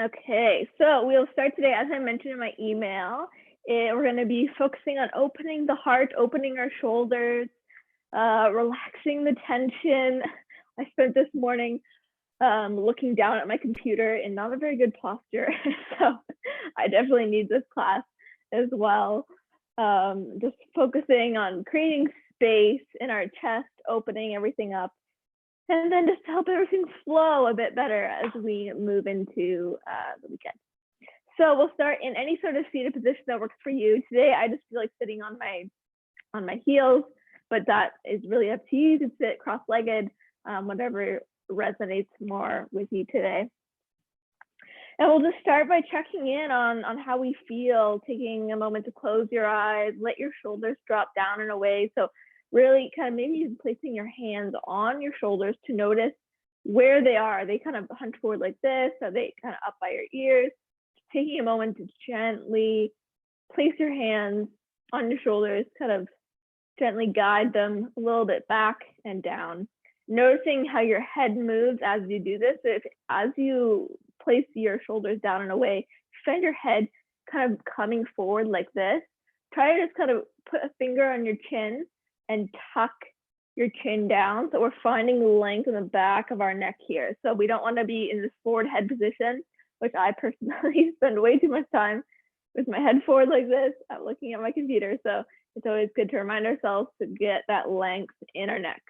Okay, so we'll start today, as I mentioned in my email. We're going to be focusing on opening the heart, opening our shoulders, relaxing the tension. I spent this morning looking down at my computer in not a very good posture, so I definitely need this class as well. Just focusing on creating space in our chest, opening everything up, and then just to help everything flow a bit better as we move into the weekend. So we'll start in any sort of seated position that works for you. Today, I just feel like sitting on my heels, but that is really up to you. You can sit cross-legged, whatever resonates more with you today. And we'll just start by checking in on how we feel, taking a moment to close your eyes, let your shoulders drop down and away. So really kind of maybe placing your hands on your shoulders to notice where they are. Are they kind of hunched forward like this? Are they kind of up by your ears? Taking a moment to gently place your hands on your shoulders, kind of gently guide them a little bit back and down. Noticing how your head moves as you do this. If as you place your shoulders down and away, find your head kind of coming forward like this. Try to just kind of put a finger on your chin and tuck your chin down. So we're finding length in the back of our neck here. So we don't want to be in this forward head position, which I personally spend way too much time with my head forward like this, looking at my computer. So it's always good to remind ourselves to get that length in our neck.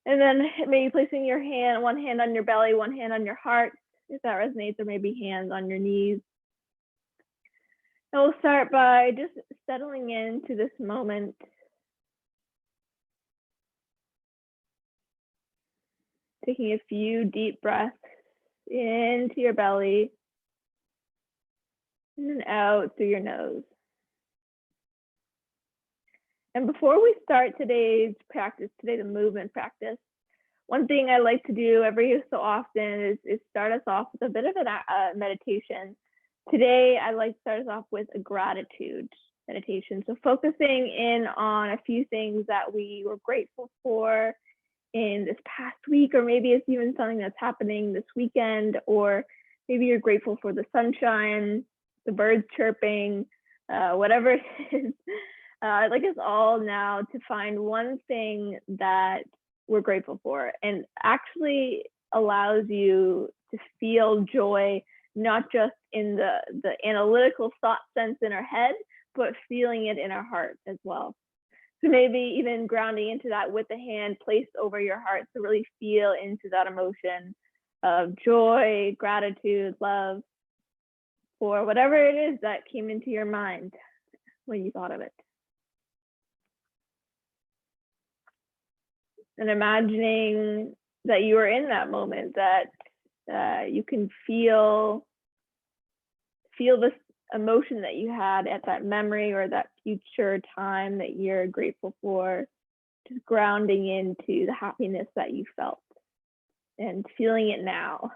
And then maybe placing your hand, one hand on your belly, one hand on your heart, if that resonates, or maybe hands on your knees. And we'll start by just settling into this moment. Taking a few deep breaths into your belly and then out through your nose. And before we start today's practice, the movement practice, one thing I like to do every so often is start us off with a bit of a meditation. Today, I like to start us off with a gratitude meditation. So focusing in on a few things that we were grateful for in this past week, or maybe it's even something that's happening this weekend, or maybe you're grateful for the sunshine, the birds chirping, whatever it is. I'd like us all now to find one thing that we're grateful for, and actually allows you to feel joy, not just in the analytical thought sense in our head, but feeling it in our heart as well. So maybe even grounding into that with the hand placed over your heart to really feel into that emotion of joy, gratitude, love, for whatever it is that came into your mind when you thought of it. And imagining that you are in that moment, that you can feel this emotion that you had at that memory or that future time that you're grateful for, just grounding into the happiness that you felt and feeling it now.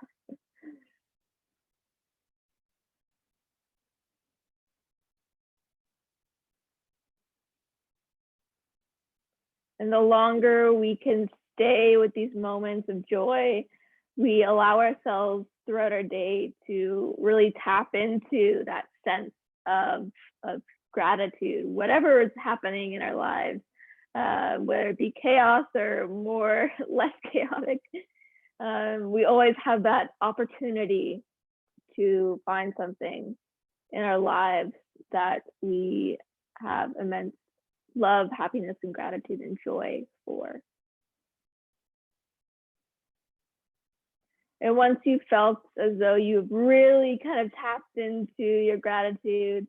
And the longer we can stay with these moments of joy, we allow ourselves throughout our day to really tap into that sense of gratitude, whatever is happening in our lives, whether it be chaos or less chaotic. We always have that opportunity to find something in our lives that we have immense love, happiness, and gratitude and joy for. And once you felt as though you've really kind of tapped into your gratitude,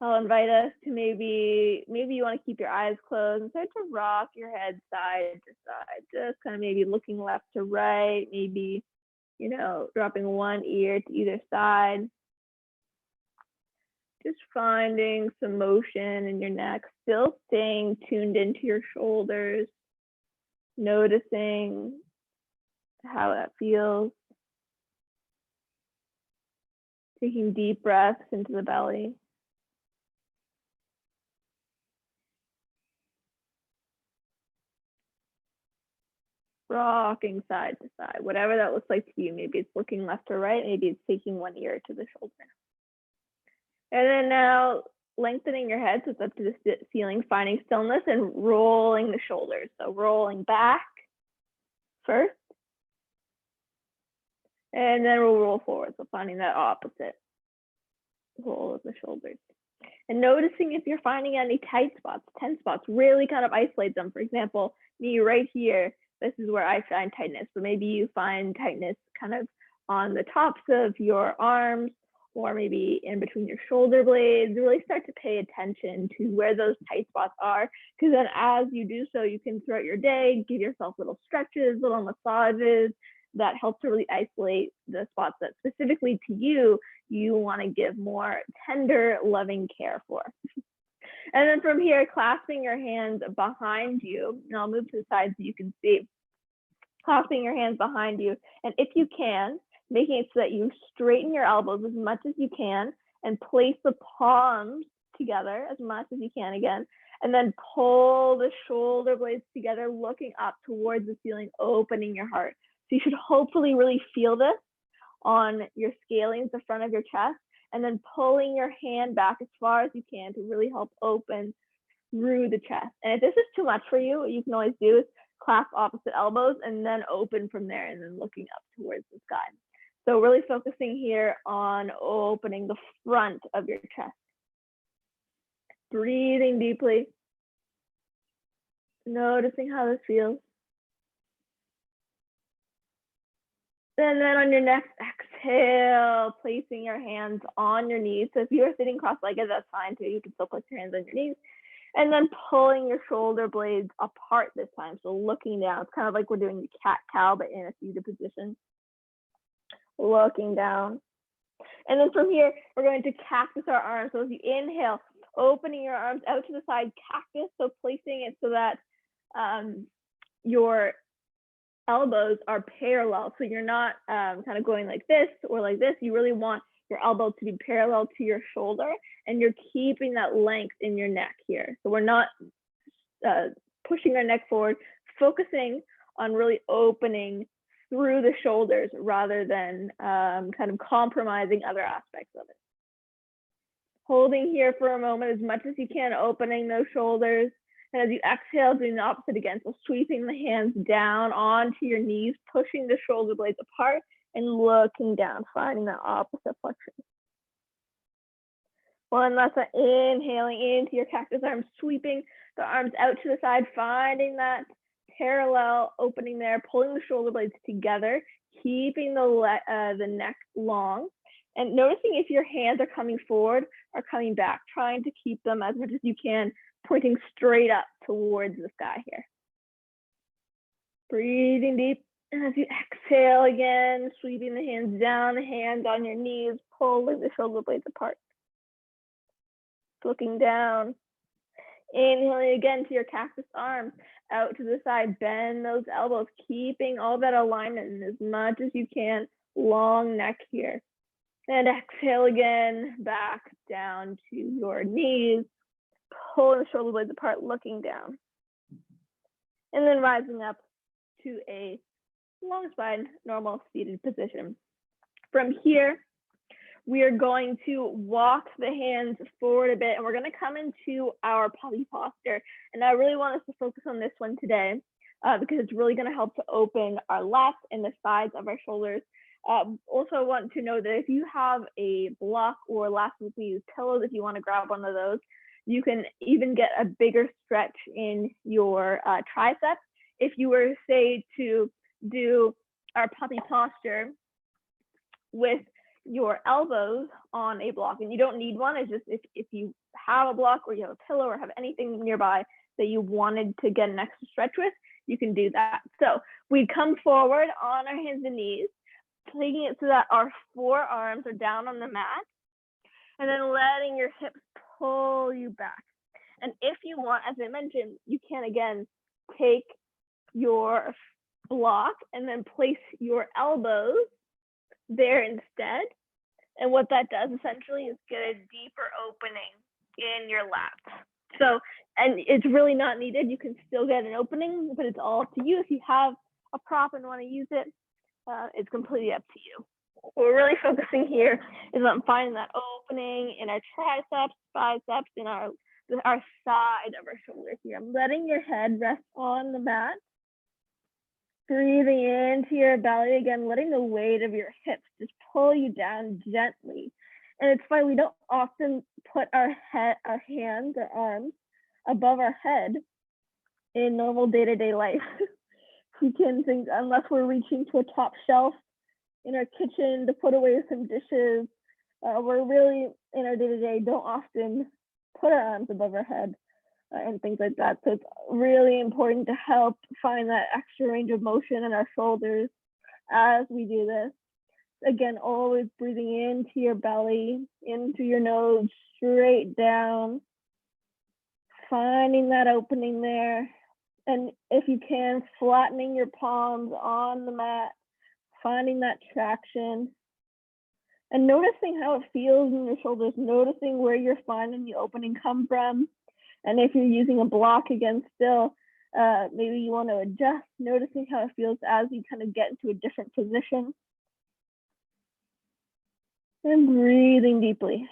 I'll invite us to maybe you want to keep your eyes closed and start to rock your head side to side, just kind of maybe looking left to right, maybe, dropping one ear to either side. Just finding some motion in your neck, still staying tuned into your shoulders, noticing how that feels. Taking deep breaths into the belly. Rocking side to side, whatever that looks like to you. Maybe it's looking left or right, maybe it's taking one ear to the shoulder. And then now lengthening your head so it's up to the ceiling, finding stillness and rolling the shoulders. So rolling back first, and then we'll roll forward. So finding that opposite roll of the shoulders. And noticing if you're finding any tight spots, tense spots, really kind of isolate them. For example, me right here, this is where I find tightness. So maybe you find tightness kind of on the tops of your arms or maybe in between your shoulder blades. Really start to pay attention to where those tight spots are, because then as you do so, you can throughout your day give yourself little stretches, little massages that help to really isolate the spots that specifically to you want to give more tender, loving care for. And then from here, clasping your hands behind you, and I'll move to the side so you can see, clasping your hands behind you, and if you can, making it so that you straighten your elbows as much as you can and place the palms together as much as you can again, and then pull the shoulder blades together, looking up towards the ceiling, opening your heart. So you should hopefully really feel this on your scalings, the front of your chest, and then pulling your hand back as far as you can to really help open through the chest. And if this is too much for you, what you can always do is clasp opposite elbows and then open from there and then looking up towards the sky. So really focusing here on opening the front of your chest. Breathing deeply. Noticing how this feels. And then on your next exhale, placing your hands on your knees. So if you're sitting cross-legged, that's fine too. You can still place your hands on your knees. And then pulling your shoulder blades apart this time. So looking down. It's kind of like we're doing the cat-cow, but in a seated position. Looking down. And then from here, we're going to cactus our arms. So as you inhale, opening your arms out to the side, cactus. So placing it so that your elbows are parallel. So you're not kind of going like this or like this. You really want your elbow to be parallel to your shoulder, and you're keeping that length in your neck here. So we're not pushing our neck forward, focusing on really opening through the shoulders rather than kind of compromising other aspects of it. Holding here for a moment as much as you can, opening those shoulders. And as you exhale, doing the opposite again. So sweeping the hands down onto your knees, pushing the shoulder blades apart and looking down, finding that opposite flexion. One last time, inhaling into your cactus arms, sweeping the arms out to the side, finding that parallel opening there, pulling the shoulder blades together, keeping the neck long, and noticing if your hands are coming forward or coming back, trying to keep them as much as you can pointing straight up towards the sky here. Breathing deep, and as you exhale again, sweeping the hands down, hands on your knees, pulling the shoulder blades apart. Looking down, inhaling again to your cactus arms, out to the side, bend those elbows, keeping all that alignment and as much as you can, long neck here. And exhale again, back down to your knees, pulling the shoulder blades apart, looking down. And then rising up to a long spine, normal seated position. From here, we are going to walk the hands forward a bit, and we're going to come into our puppy posture. And I really want us to focus on this one today because it's really going to help to open our lats and the sides of our shoulders. Also want to know that if you have a block or last week we use pillows, if you want to grab one of those, you can even get a bigger stretch in your triceps. If you were, say, to do our puppy posture with your elbows on a block, and you don't need one, it's just if you have a block or you have a pillow or have anything nearby that you wanted to get an extra stretch with, you can do that. So we come forward on our hands and knees, taking it so that our forearms are down on the mat, and then letting your hips pull you back. And if you want, as I mentioned, you can again take your block and then place your elbows there instead. And what that does essentially is get a deeper opening in your lats. So, and it's really not needed. You can still get an opening, but it's all up to you. If you have a prop and want to use it, it's completely up to you. What we're really focusing here is on finding that opening in our triceps, biceps, in our side of our shoulder here. I'm letting your head rest on the mat. Breathing into your belly, again, letting the weight of your hips just pull you down gently. And it's funny, we don't often put our hands, our arms above our head in normal day-to-day life. We can think, unless we're reaching to a top shelf in our kitchen to put away some dishes, we're really, in our day-to-day, don't often put our arms above our head. And things like that. So it's really important to help find that extra range of motion in our shoulders as we do this. Again, always breathing into your belly, into your nose, straight down, finding that opening there. And if you can, flattening your palms on the mat, finding that traction, and noticing how it feels in your shoulders, noticing where you're finding the opening come from. And if you're using a block, again, still, maybe you want to adjust, noticing how it feels as you kind of get into a different position. And breathing deeply.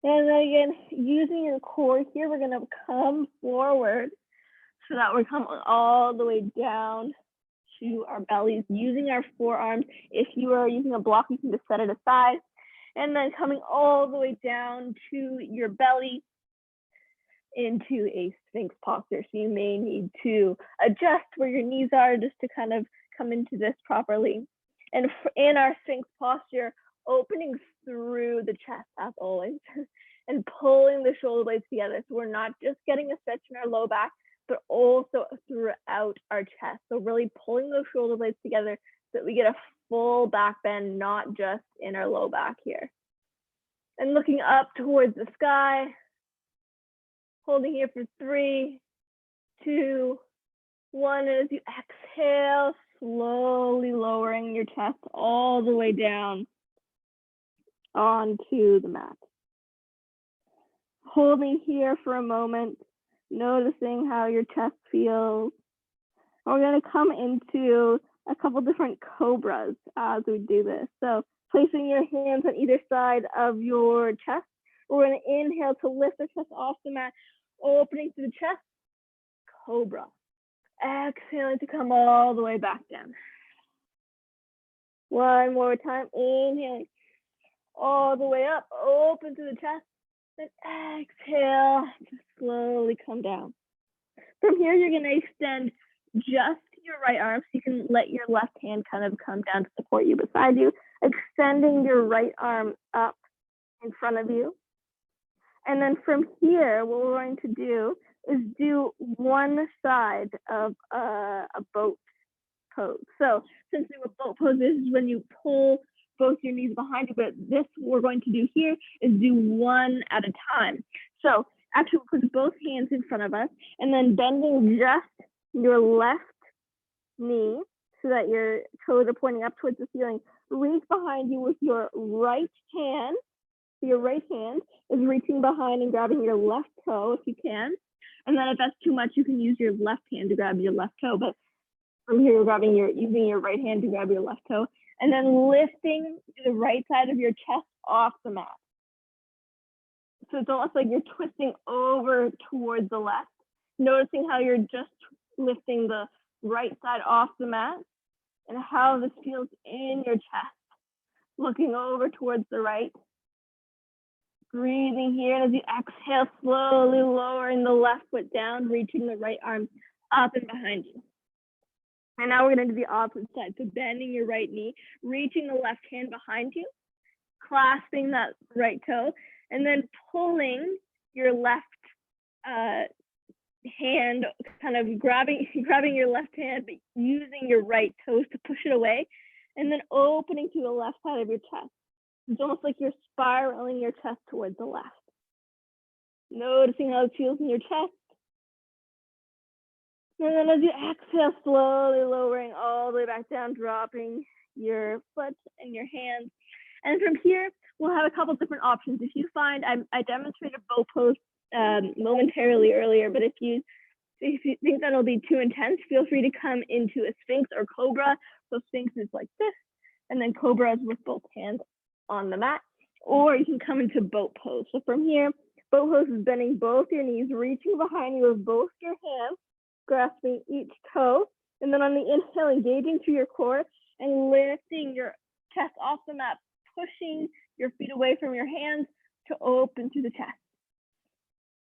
And then again, using your core here, we're going to come forward so that we're coming all the way down to our bellies, using our forearms. If you are using a block, you can just set it aside. And then coming all the way down to your belly into a Sphinx posture. So you may need to adjust where your knees are just to kind of come into this properly. And in our Sphinx posture, opening through the chest as always, and pulling the shoulder blades together. So we're not just getting a stretch in our low back, but also throughout our chest. So really pulling those shoulder blades together so that we get a full back bend, not just in our low back here. And looking up towards the sky, holding here for 3, 2, 1. And as you exhale, slowly lowering your chest all the way down onto the mat. Holding here for a moment, noticing how your chest feels. And we're going to come into a couple different cobras as we do this. So placing your hands on either side of your chest. We're going to inhale to lift the chest off the mat, opening through the chest, cobra. Exhaling to come all the way back down. One more time, inhaling all the way up, open through the chest, then exhale to slowly come down. From here, you're going to extend just your right arm, so you can let your left hand kind of come down to support you beside you, extending your right arm up in front of you. And then from here, what we're going to do is do one side of a boat pose. So since we were boat pose, this is when you pull both your knees behind you, but this we're going to do here is do one at a time. So actually we'll put both hands in front of us and then bending just your left knee so that your toes are pointing up towards the ceiling. Reach behind you with your right hand. So your right hand is reaching behind and grabbing your left toe if you can. And then if that's too much, you can use your left hand to grab your left toe. But from here, you're using your right hand to grab your left toe. And then lifting the right side of your chest off the mat. So it's almost like you're twisting over towards the left. Noticing how you're just lifting the right side off the mat and how this feels in your chest. Looking over towards the right. Breathing here, and as you exhale, slowly lowering the left foot down, reaching the right arm up and behind you. And now we're going to do the opposite side. So bending your right knee, reaching the left hand behind you, clasping that right toe, and then pulling your left hand, kind of grabbing your left hand, but using your right toes to push it away, and then opening to the left side of your chest. It's almost like you're spiraling your chest towards the left. Noticing how it feels in your chest. And then as you exhale, slowly lowering all the way back down, dropping your foot and your hands. And from here, we'll have a couple different options. If you find, I demonstrated bow pose momentarily earlier, but if you If you think that'll be too intense, feel free to come into a Sphinx or Cobra. So Sphinx is like this, and then Cobra is with both hands on the mat. Or you can come into boat pose. So from here, boat pose is bending both your knees, reaching behind you with both your hands, grasping each toe. And then on the inhale, engaging through your core and lifting your chest off the mat, pushing your feet away from your hands to open through the chest.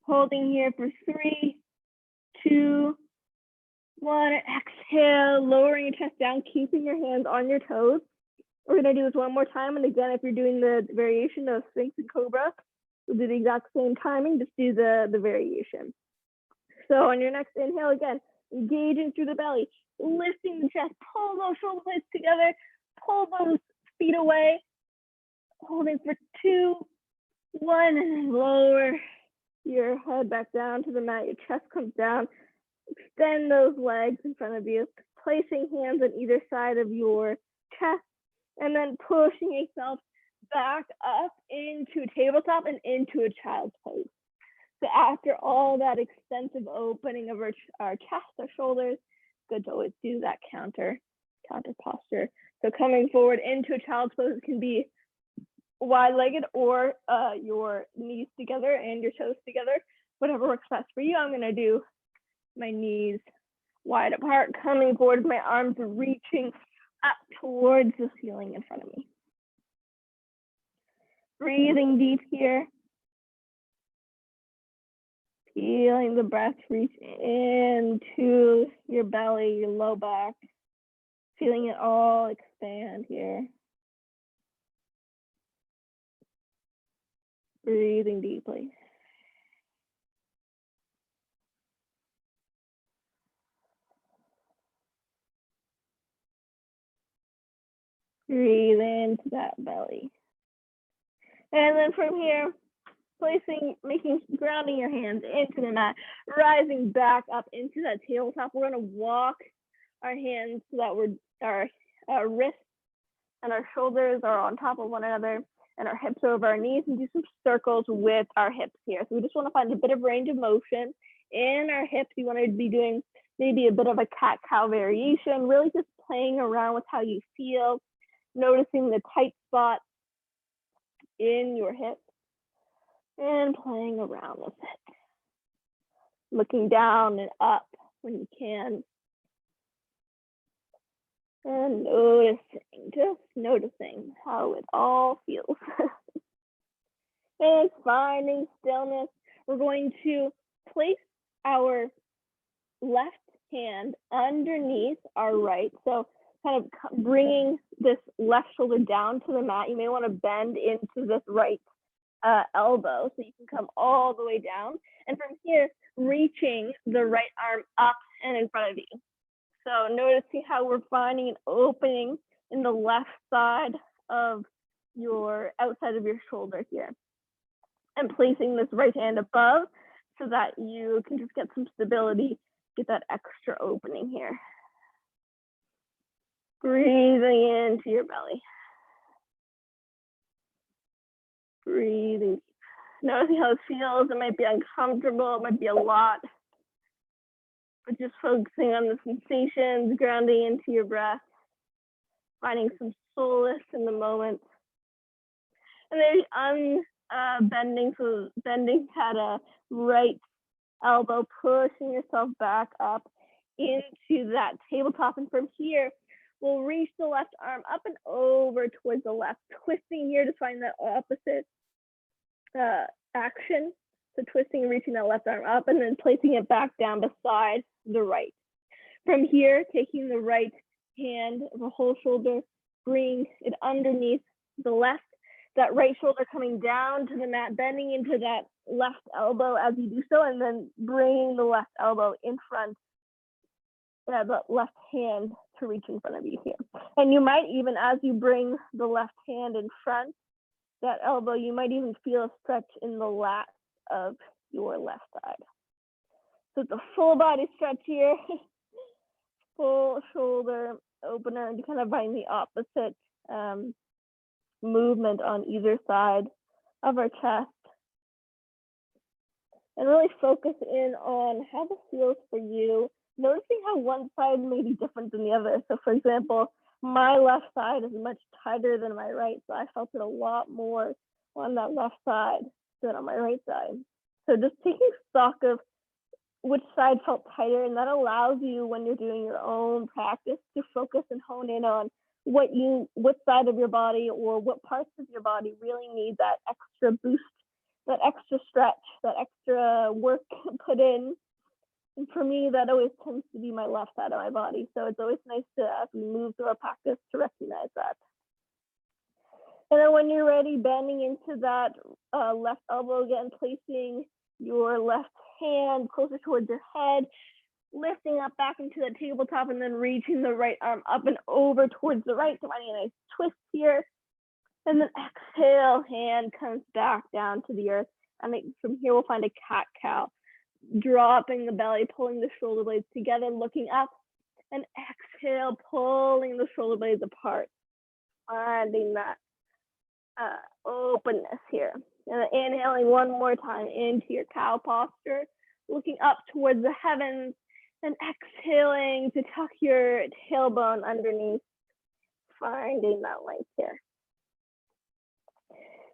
Holding here for 3, 2, 1. Exhale, lowering your chest down, keeping your hands on your toes. We're going to do this one more time. And again, if you're doing the variation of Sphinx and Cobra, we'll do the exact same timing, just do the variation. So on your next inhale, again, engaging through the belly, lifting the chest, pull those shoulder blades together, pull those feet away, holding for 2, 1, and then lower your head back down to the mat, your chest comes down, extend those legs in front of you, placing hands on either side of your chest, and then pushing yourself back up into a tabletop and into a child's pose. So after all that extensive opening of our chest, our shoulders, good to always do that counter posture. So coming forward into a child's pose can be wide-legged or your knees together and your toes together, whatever works best for you. I'm going to do my knees wide apart, coming forward with my arms reaching up towards the ceiling in front of me. Breathing deep here. Feeling the breath reach into your belly, your low back. Feeling it all expand here. Breathing deeply. Breathe into that belly. And then from here, grounding your hands into the mat, rising back up into that tabletop. We're going to walk our hands so that our wrists and our shoulders are on top of one another and our hips over our knees, and do some circles with our hips here. So we just want to find a bit of range of motion in our hips. You want to be doing maybe a bit of a cat-cow variation, really just playing around with how you feel, noticing the tight spot in your hips and playing around with it. Looking down and up when you can. And just noticing how it all feels. And finding stillness. We're going to place our left hand underneath our right. So kind of bringing this left shoulder down to the mat. You may want to bend into this right elbow so you can come all the way down. And from here, reaching the right arm up and in front of you. So noticing how we're finding an opening in the left side of your outside of your shoulder here. And placing this right hand above so that you can just get some stability, get that extra opening here. Breathing into your belly. Breathing. Noticing how it feels. It might be uncomfortable, it might be a lot. But just focusing on the sensations, grounding into your breath, finding some solace in the moment. And then bending, so bending at a right elbow, pushing yourself back up into that tabletop. And from here, we'll reach the left arm up and over towards the left, twisting here to find that opposite action. So twisting and reaching that left arm up and then placing it back down beside the right. From here, taking the right hand, the whole shoulder, bring it underneath the left, that right shoulder coming down to the mat, bending into that left elbow as you do so, and then bringing the left elbow in front, the left hand to reach in front of you here. And you might even, as you bring the left hand in front, that elbow, you might even feel a stretch in the lat of your left side. So it's a full body stretch here, full shoulder opener, and you kind of find the opposite movement on either side of our chest. and really focus in on how this feels for you, noticing how one side may be different than the other. So for example, my left side is much tighter than my right, so I felt it a lot more on that left side than on my right side. So just taking stock of which side felt tighter, and that allows you, when you're doing your own practice, to focus and hone in on what side of your body or what parts of your body really need that extra boost, that extra stretch, that extra work put in. And for me, that always tends to be my left side of my body. So it's always nice to, as we move through our practice, to recognize that. And then when you're ready, bending into that left elbow again, placing your left hand closer towards your head, lifting up back into the tabletop, and then reaching the right arm up and over towards the right, finding a nice twist here. And then exhale, hand comes back down to the earth. And from here, we'll find a cat-cow, dropping the belly, pulling the shoulder blades together, looking up, and exhale, pulling the shoulder blades apart, finding that openness here. And inhaling one more time into your cow posture, looking up towards the heavens, and exhaling to tuck your tailbone underneath, finding that length here.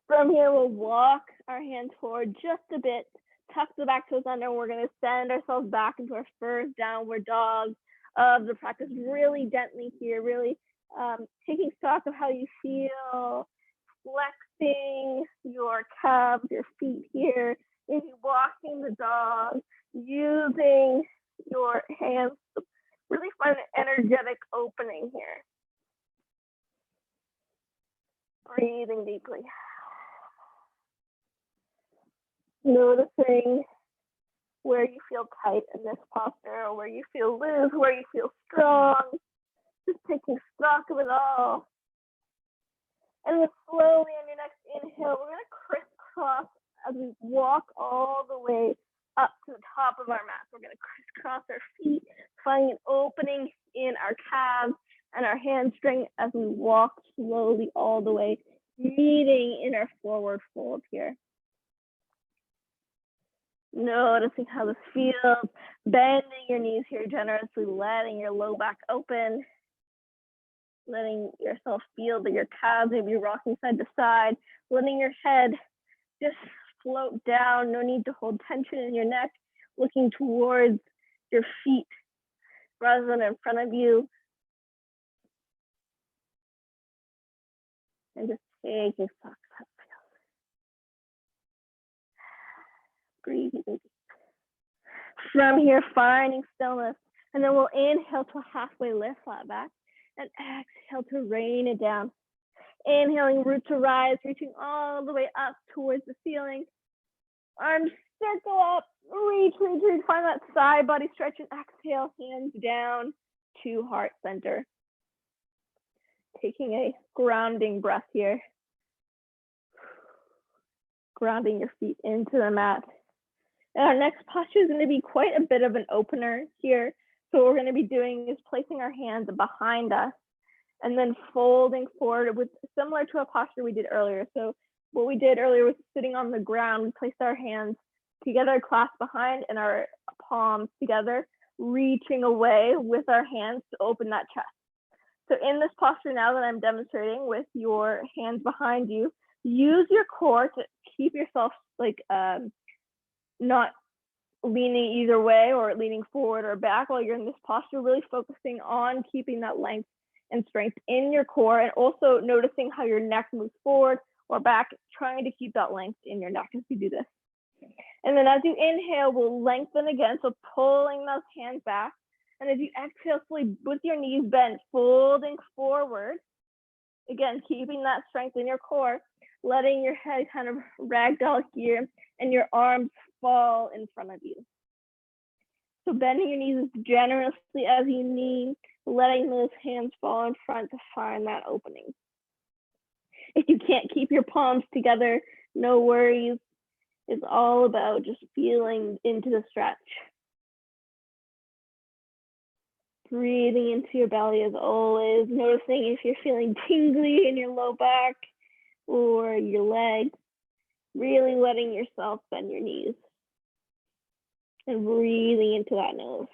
From here, we'll walk our hands forward just a bit, tuck the back toes under, and we're going to send ourselves back into our first downward dog of the practice, really gently here, really taking stock of how you feel, flexing your calves, your feet here, maybe walking the dog, using your hands to really find an energetic opening here. Breathing deeply. Noticing where you feel tight in this posture, where you feel loose, where you feel strong. Just taking stock of it all. And then slowly on your next inhale, we're going to crisscross as we walk all the way up to the top of our mat. We're going to crisscross our feet, finding an opening in our calves and our hamstring as we walk slowly all the way, meeting in our forward fold here. Noticing how this feels, bending your knees here generously, letting your low back open, letting yourself feel that your calves may be rocking side to side, letting your head just float down, no need to hold tension in your neck, looking towards your feet rather than in front of you. And just taking stock of how it feels. Breathing. From here, finding stillness. And then we'll inhale to a halfway lift, flat back. And exhale to rain it down. Inhaling, root to rise, reaching all the way up towards the ceiling. Arms circle up, reach, find that side body stretch, and exhale, hands down to heart center. Taking a grounding breath here. Grounding your feet into the mat. And our next posture is going to be quite a bit of an opener here. So what we're going to be doing is placing our hands behind us and then folding forward, with similar to a posture we did earlier. So what we did earlier was sitting on the ground. We placed our hands together, clasped behind, and our palms together, reaching away with our hands to open that chest. So in this posture now that I'm demonstrating with your hands behind you, use your core to keep yourself like not leaning either way or leaning forward or back while you're in this posture, really focusing on keeping that length and strength in your core, and also noticing how your neck moves forward or back, trying to keep that length in your neck as you do this. And then as you inhale, we'll lengthen again, so pulling those hands back. And as you exhale, slowly with your knees bent, folding forward, again, keeping that strength in your core, letting your head kind of ragdoll here and your arms fall in front of you. So bending your knees as generously as you need, letting those hands fall in front to find that opening. If you can't keep your palms together, no worries. It's all about just feeling into the stretch. Breathing into your belly as always, noticing if you're feeling tingly in your low back or your legs, really letting yourself bend your knees. And breathing into that nose.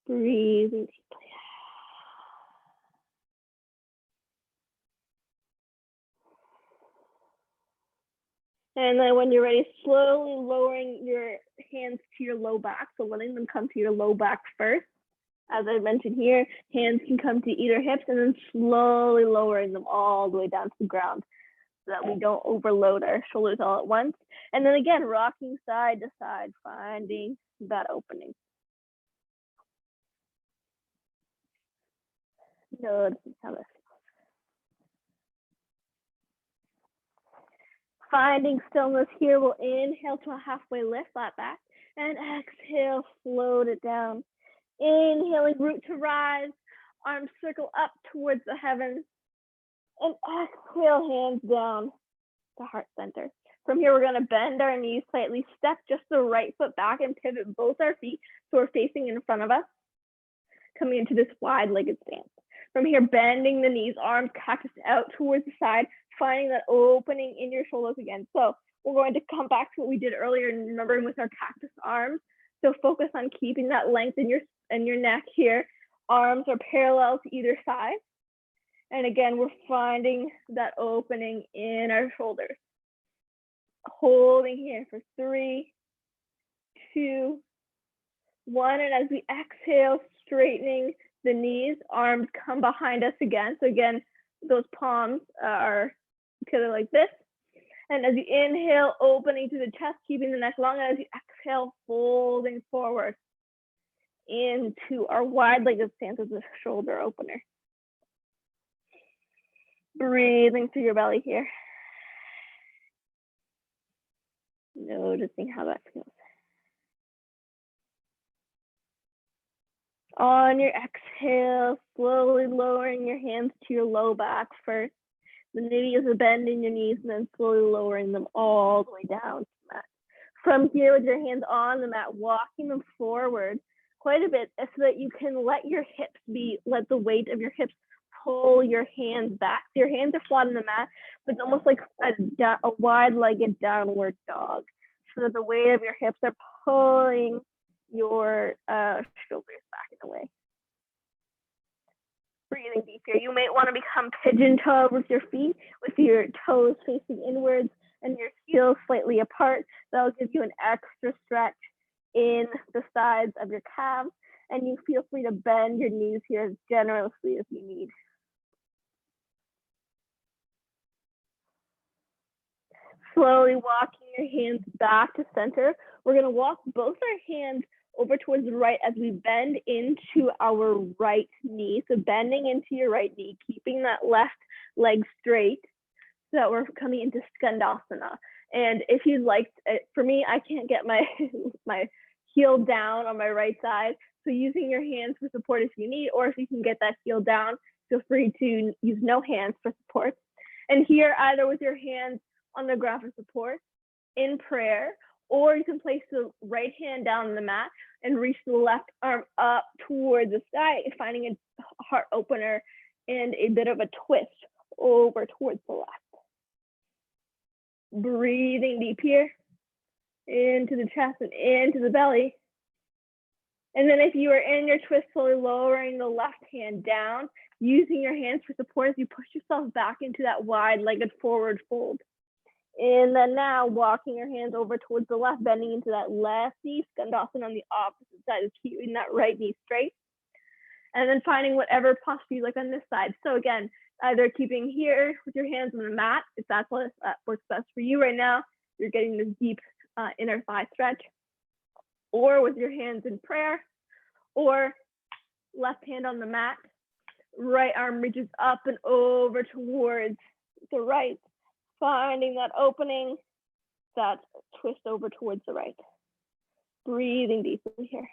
Breathing deeply. And then when you're ready, slowly lowering your hands to your low back. So letting them come to your low back first. As I mentioned here, hands can come to either hips and then slowly lowering them all the way down to the ground so that we don't overload our shoulders all at once. And then again, rocking side to side, finding that opening. Noticing how this feels. Finding stillness here, we'll inhale to a halfway lift, flat back, and exhale, float it down. Inhaling, root to rise, arms circle up towards the heavens, and exhale, hands down to heart center. From here, we're going to bend our knees slightly, step just the right foot back and pivot both our feet so we're facing in front of us, coming into this wide-legged stance. From here, bending the knees, arms cactus out towards the side, finding that opening in your shoulders again. So we're going to come back to what we did earlier, remembering with our cactus arms. So focus on keeping that length in your neck here. Arms are parallel to either side. And again, we're finding that opening in our shoulders. Holding here for 3, 2, 1. And as we exhale, straightening the knees, arms come behind us again. So again, those palms are together like this. And as you inhale, opening to the chest, keeping the neck long. And as you exhale, folding forward into our wide-legged stance as a shoulder opener. Breathing through your belly here. Noticing how that feels. On your exhale, slowly lowering your hands to your low back first. The knee is a bend in your knees and then slowly lowering them all the way down to the mat. From here with your hands on the mat, walking them forward quite a bit so that you can let the weight of your hips pull your hands back. So your hands are flat on the mat, but it's almost like a wide-legged downward dog. So that the weight of your hips are pulling your shoulders back in a way. Breathing deep here. You might want to become pigeon-toed with your feet, with your toes facing inwards and your heels slightly apart. That'll give you an extra stretch in the sides of your calves, and you feel free to bend your knees here as generously as you need. Slowly walking your hands back to center. We're going to walk both our hands over towards the right as we bend into our right knee. So bending into your right knee, keeping that left leg straight so that we're coming into skandasana. And if you'd like, for me, I can't get my heel down on my right side. So using your hands for support if you need, or if you can get that heel down, feel free to use no hands for support. And here, either with your hands on the ground for support in prayer, or you can place the right hand down on the mat and reach the left arm up towards the sky, finding a heart opener and a bit of a twist over towards the left. Breathing deep here into the chest and into the belly. And then if you are in your twist, slowly lowering the left hand down, using your hands for support as you push yourself back into that wide-legged forward fold. And then now walking your hands over towards the left, bending into that left knee, skandasana on the opposite side, is keeping that right knee straight. And then finding whatever posture you like on this side. So again, either keeping here with your hands on the mat, if that's what works best for you right now, you're getting this deep inner thigh stretch, or with your hands in prayer, or left hand on the mat, right arm reaches up and over towards the right, finding that opening, that twist over towards the right. Breathing deeply here.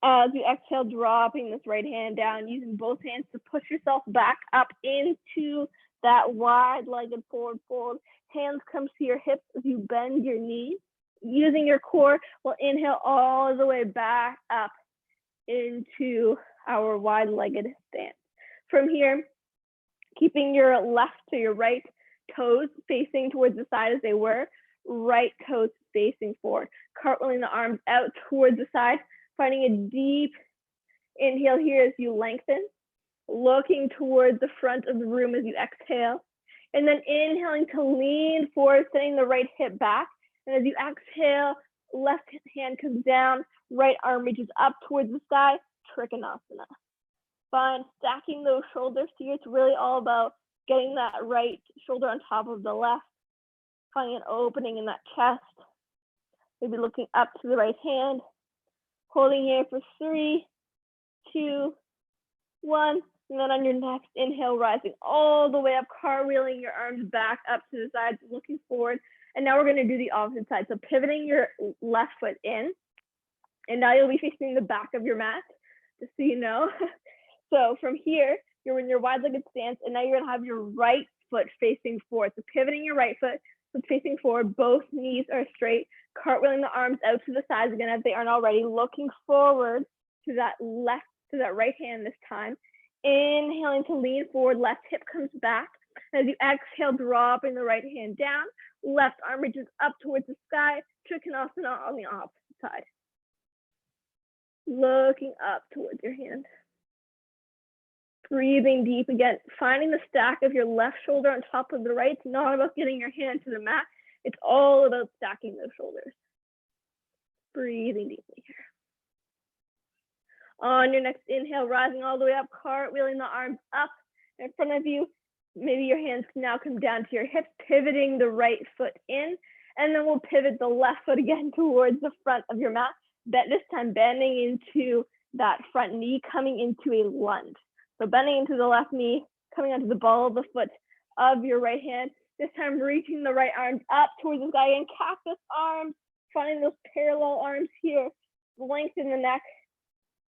As you exhale, dropping this right hand down, using both hands to push yourself back up into that wide-legged forward fold. Hands come to your hips as you bend your knees. Using your core, we'll inhale all the way back up into our wide-legged stance. From here, keeping your left to your right, toes facing towards the side as they were, right toes facing forward. Cartwheeling the arms out towards the side, finding a deep inhale here as you lengthen, looking towards the front of the room as you exhale, and then inhaling to lean forward, sending the right hip back. And as you exhale, left hand comes down, right arm reaches up towards the sky, Trikonasana. Fine, stacking those shoulders here. It's really all about getting that right shoulder on top of the left, finding an opening in that chest, maybe looking up to the right hand, holding here for 3, 2, 1, and then on your next inhale, rising all the way up, cartwheeling your arms back up to the sides, looking forward. And now we're going to do the opposite side. So pivoting your left foot in, and now you'll be facing the back of your mat, just so you know. So from here, you're in your wide-legged stance, and now you're going to have your right foot facing forward. So pivoting your right foot, so facing forward, both knees are straight, cartwheeling the arms out to the sides again as they aren't already, looking forward to that right hand this time. Inhaling to lean forward, left hip comes back. As you exhale, dropping the right hand down, left arm reaches up towards the sky, Trikonasana on the opposite side. Looking up towards your hand. Breathing deep again, finding the stack of your left shoulder on top of the right. It's not about getting your hand to the mat. It's all about stacking those shoulders. Breathing deeply here. On your next inhale, rising all the way up, cartwheeling the arms up in front of you. Maybe your hands can now come down to your hips, pivoting the right foot in, and then we'll pivot the left foot again towards the front of your mat. This time bending into that front knee, coming into a lunge. So bending into the left knee, coming onto the ball of the foot of your right hand. This time reaching the right arms up towards the sky and cactus arms, finding those parallel arms here, lengthen the neck.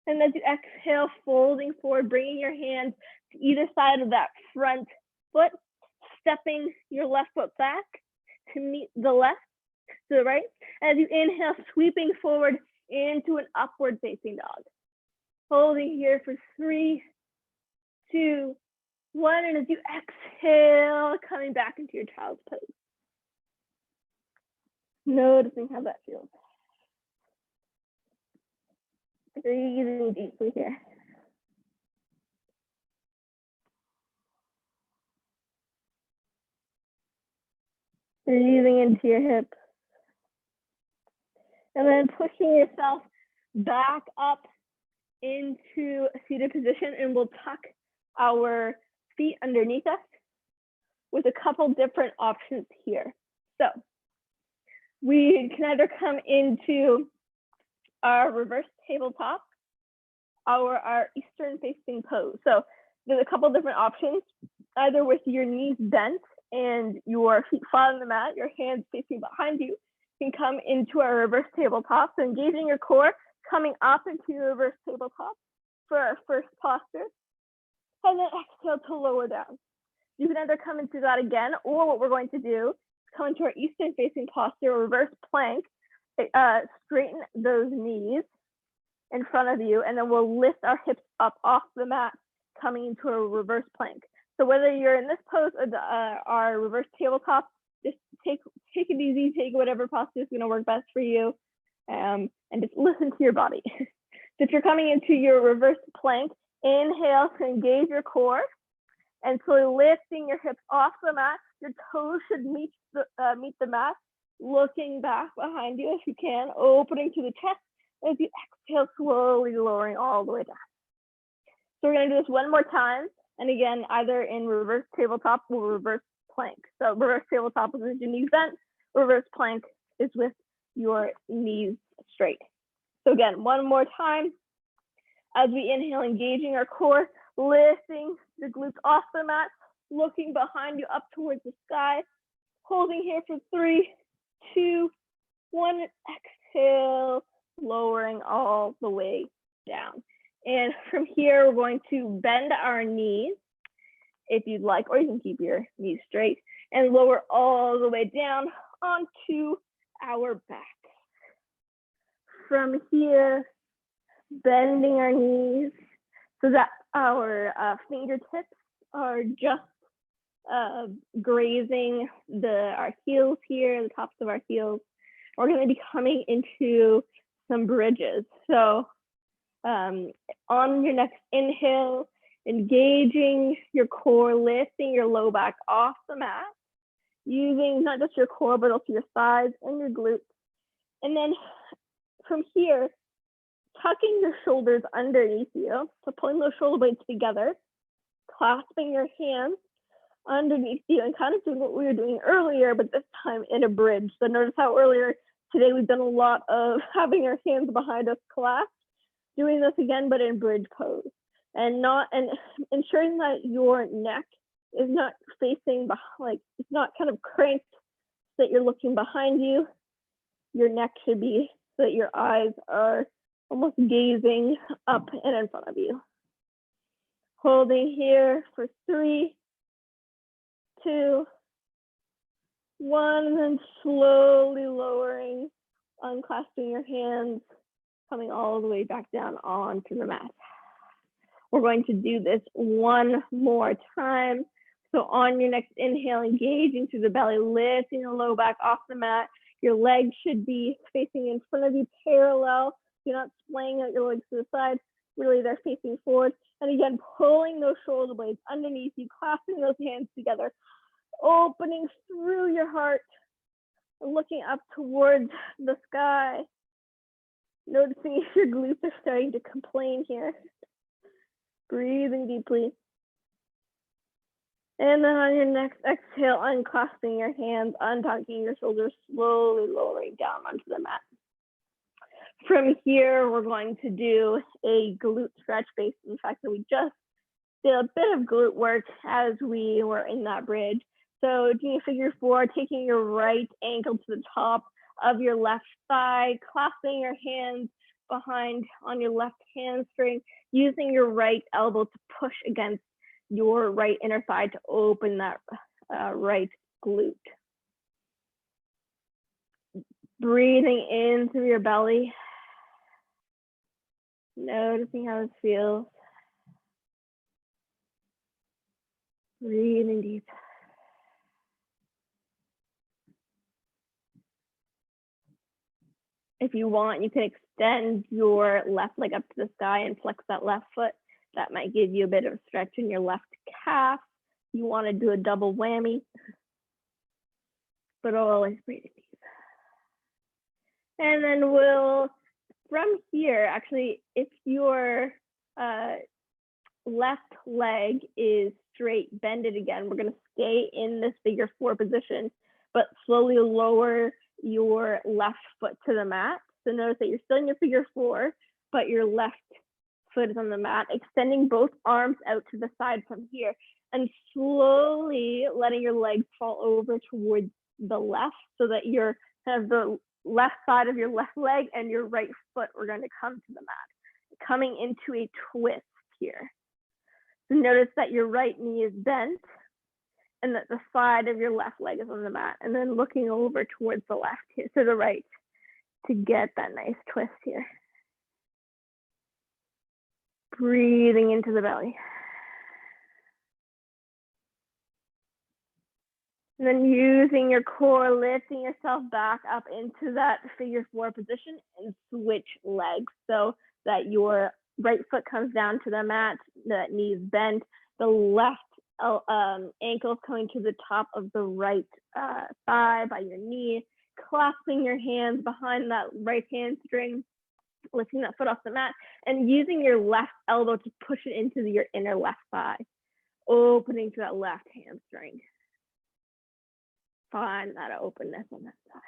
And as you exhale, folding forward, bringing your hands to either side of that front foot, stepping your left foot back to meet the left, to the right. As you inhale, sweeping forward into an upward facing dog. Holding here for 3, 2, 1. And as you exhale, coming back into your child's pose. Noticing how that feels. Breathing deeply here. Breathing into your hips. And then pushing yourself back up into a seated position, and we'll tuck our feet underneath us with a couple different options here. So we can either come into our reverse tabletop, our Eastern facing pose. So there's a couple different options, either with your knees bent and your feet flat on the mat, your hands facing behind you. You can come into our reverse tabletop. So engaging your core, coming up into your reverse tabletop for our first posture, and then exhale to lower down. You can either come into that again, or what we're going to do is come into our Eastern facing posture, reverse plank, straighten those knees in front of you, and then we'll lift our hips up off the mat, coming into a reverse plank. So whether you're in this pose or our reverse tabletop, just take it easy, take whatever posture is going to work best for you, and just listen to your body. So if you're coming into your reverse plank, inhale to engage your core, and slowly lifting your hips off the mat. Your toes should meet the mat, looking back behind you if you can, opening to the chest. As you exhale, slowly lowering all the way down. So we're going to do this one more time. And again, either in reverse tabletop or reverse plank. So reverse tabletop is with your knees bent. Reverse plank is with your knees straight. So again, one more time. As we inhale, engaging our core, lifting the glutes off the mat, looking behind you up towards the sky, holding here for 3, 2, 1, and exhale, lowering all the way down. And from here, we're going to bend our knees if you'd like, or you can keep your knees straight and lower all the way down onto our back. From here, bending our knees so that our fingertips are just grazing our heels here, the tops of our heels. We're going to be coming into some bridges. So on your next inhale, engaging your core, lifting your low back off the mat, using not just your core, but also your thighs and your glutes. And then from here, tucking your shoulders underneath you, so pulling those shoulder blades together, clasping your hands underneath you, and kind of doing what we were doing earlier, but this time in a bridge. So notice how earlier today we've done a lot of having our hands behind us clasped, doing this again, but in bridge pose, and ensuring that your neck is not facing like it's not kind of cranked so that you're looking behind you. Your neck should be so that your eyes are almost gazing up and in front of you. Holding here for 3, 2, 1, and then slowly lowering, unclasping your hands, coming all the way back down onto the mat. We're going to do this one more time. So on your next inhale, engaging through the belly, lifting the low back off the mat. Your legs should be facing in front of you, parallel. You're not splaying out your legs to the side. Really, they're facing forward. And again, pulling those shoulder blades underneath you, clasping those hands together, opening through your heart, looking up towards the sky. Noticing if your glutes are starting to complain here. Breathing deeply. And then on your next exhale, unclasping your hands, untucking your shoulders, slowly lowering down onto the mat. From here, we're going to do a glute stretch based on the fact that we just did a bit of glute work as we were in that bridge. So doing a figure 4, taking your right ankle to the top of your left thigh, clasping your hands behind on your left hamstring, using your right elbow to push against your right inner thigh to open that right glute. Breathing in through your belly. Noticing how this feels. Breathing deep. If you want, you can extend your left leg up to the sky and flex that left foot. That might give you a bit of stretch in your left calf. You want to do a double whammy, but always breathing deep. And then from here, actually, if your left leg is straight, bend it again. We're going to stay in this figure 4 position, but slowly lower your left foot to the mat. So notice that you're still in your figure 4, but your left foot is on the mat, extending both arms out to the side from here, and slowly letting your legs fall over towards the left so that you're kind of the left side of your left leg and your right foot are going to come to the mat, coming into a twist here. So notice that your right knee is bent and that the side of your left leg is on the mat, and then looking over towards the left here, to the right, to get that nice twist here. Breathing into the belly. And then using your core, lifting yourself back up into that figure 4 position and switch legs so that your right foot comes down to the mat, the knees bent, the left ankle is coming to the top of the right thigh by your knee, clasping your hands behind that right hamstring, lifting that foot off the mat, and using your left elbow to push it into your inner left thigh, opening to that left hamstring. Find that openness on that side.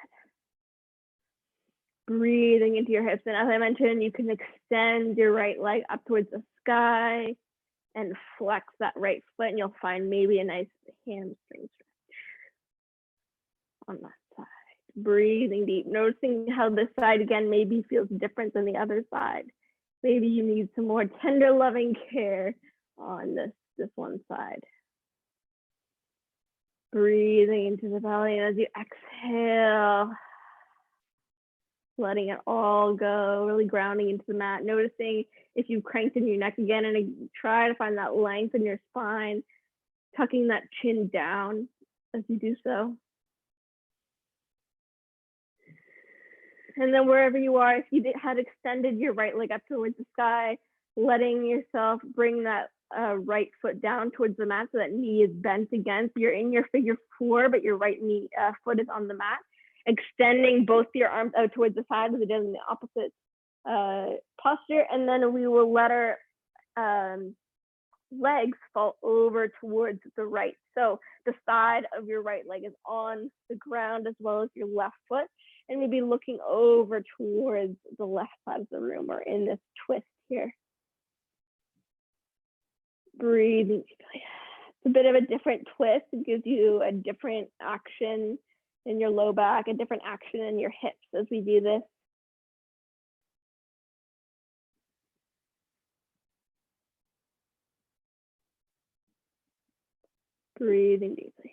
Breathing into your hips. And as I mentioned, you can extend your right leg up towards the sky and flex that right foot, and you'll find maybe a nice hamstring stretch on that side. Breathing deep, noticing how this side again maybe feels different than the other side. Maybe you need some more tender, loving care on this one side. Breathing into the belly, and as you exhale, letting it all go, really grounding into the mat, noticing if you've cranked in your neck again, and try to find that length in your spine. tucking that chin down as you do so. And then wherever you are, if you had extended your right leg up towards the sky, letting yourself bring that right foot down towards the mat so that knee is bent again. So you're in your figure 4, but your right knee foot is on the mat. Extending both your arms out towards the side as it does in the opposite posture. And then we will let our legs fall over towards the right. So the side of your right leg is on the ground as well as your left foot. And maybe looking over towards the left side of the room or in this twist here. Breathing deeply. It's a bit of a different twist. It gives you a different action in your low back, a different action in your hips as we do this. Breathing deeply.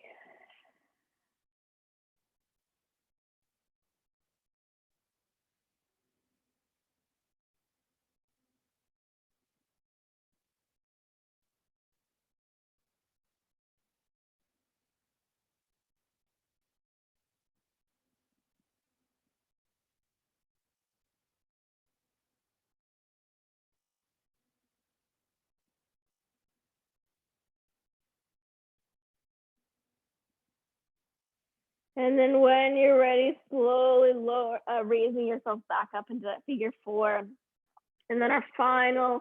And then when you're ready, slowly lower, raising yourself back up into that figure 4. And then our final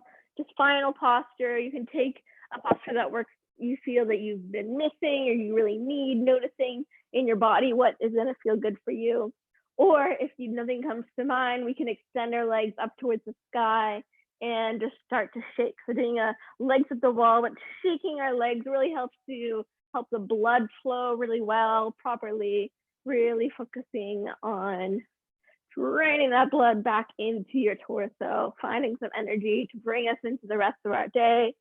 posture, you can take a posture that works, you feel that you've been missing or you really need, noticing in your body what is gonna feel good for you. Or if nothing comes to mind, we can extend our legs up towards the sky and just start to shake. So doing a legs at the wall, but shaking our legs really helps to help the blood flow really well, properly, really focusing on draining that blood back into your torso, finding some energy to bring us into the rest of our day.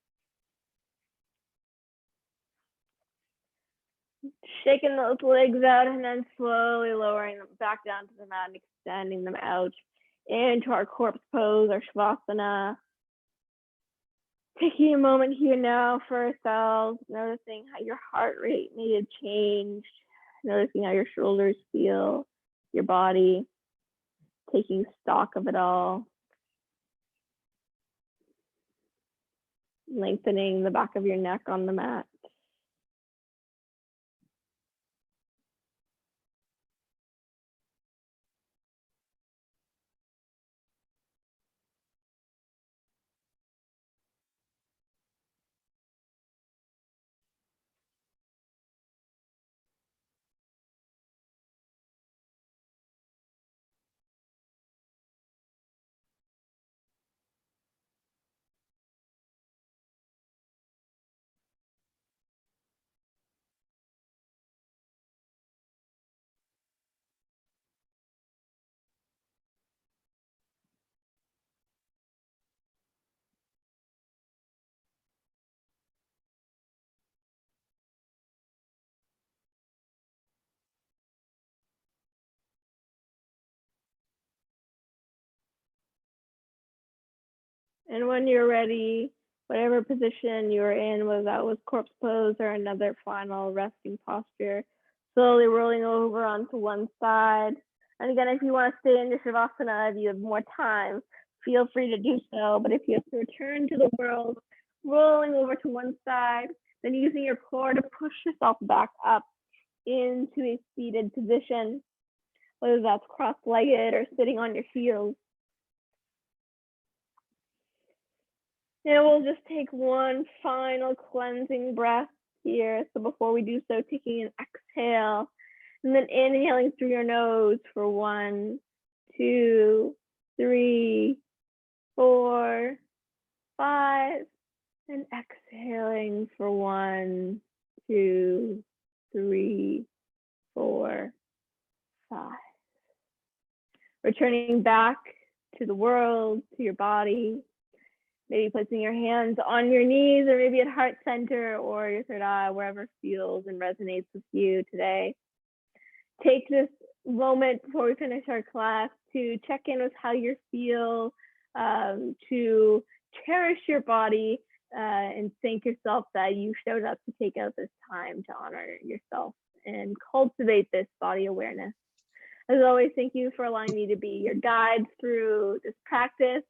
Shaking those legs out and then slowly lowering them back down to the mat and extending them out into our corpse pose, our Shavasana. Taking a moment here now for ourselves, noticing how your heart rate may have changed, noticing how your shoulders feel, your body, taking stock of it all. Lengthening the back of your neck on the mat. And when you're ready, whatever position you're in, whether that was corpse pose or another final resting posture, slowly rolling over onto one side. And again, if you want to stay in your Shavasana, if you have more time, feel free to do so. But if you have to return to the world, rolling over to one side, then using your core to push yourself back up into a seated position, whether that's cross-legged or sitting on your heels. And we'll just take one final cleansing breath here. So before we do so, taking an exhale and then inhaling through your nose for 1, 2, 3, 4, 5, and exhaling for 1, 2, 3, 4, 5. Returning back to the world, to your body. Maybe placing your hands on your knees or maybe at heart center or your third eye, wherever feels and resonates with you today. Take this moment before we finish our class to check in with how you feel, to cherish your body and thank yourself that you showed up to take out this time to honor yourself and cultivate this body awareness. As always, thank you for allowing me to be your guide through this practice.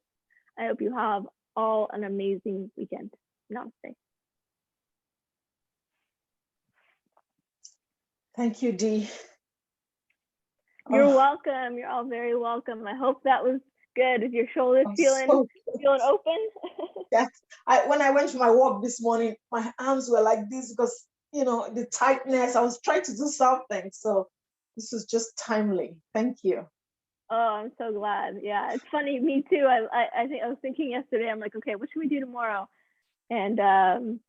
I hope you have all an amazing weekend. Namaste. Thank you, Dee. You're welcome. You're all very welcome. I hope that was good. Is your shoulders feeling open? Yes. When I went for my walk this morning, my arms were like this because, you know, the tightness. I was trying to do something. So this was just timely. Thank you. Oh, I'm so glad. Yeah, it's funny. Me too. I think I was thinking yesterday. I'm like, okay, what should we do tomorrow? And